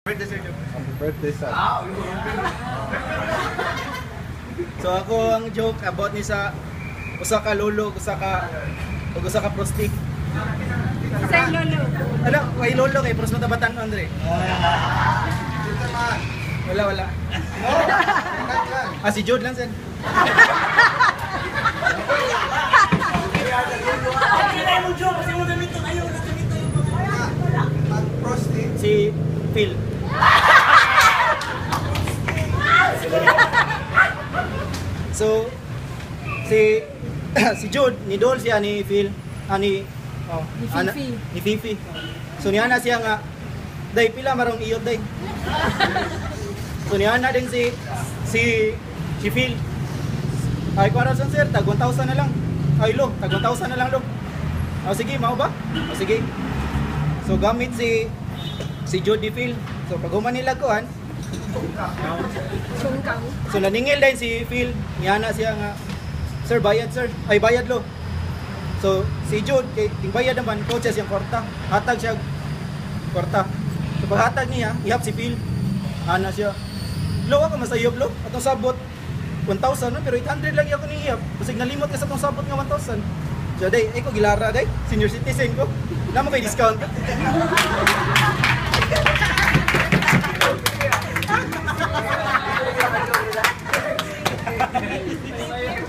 Birthday, Sir Joke. Happy birthday, son. So ako ang joke about ni sa usa ka lolo, usa ka prosti. Isang lolo. Ano, kay lolo kay pros matabatan Andre. Wala. Si Jude lang sen. Si Phil. So si Jude ni Dol siya ni Phil ani ni Fifi. So niya na siya nga day pila marong iyot day. So niya na din si Phil. Ay para sa sir tag 1,000 na lang. Ay lo, tag 1,000 na lang lo. Sige, mao ba? Sige. So gamit si Jude ni Phil. So pag human nila kuan Sungkaw. so naningil din si Phil, niya na siya nga, sir bayad sir, ay bayad lo. So si Jude, kay bayad naman, coaches yung kwarta, hatag siya kwarta. So paghatag niya, ihap si Phil, ana siya, lo ako masayop lo, atong sabot 1,000 no, pero 800 lang ako ni ihap, kasi nalimot ka sa atong sabot nga 1,000. So day, ko gilara day, senior citizen ko, na mo kay discount.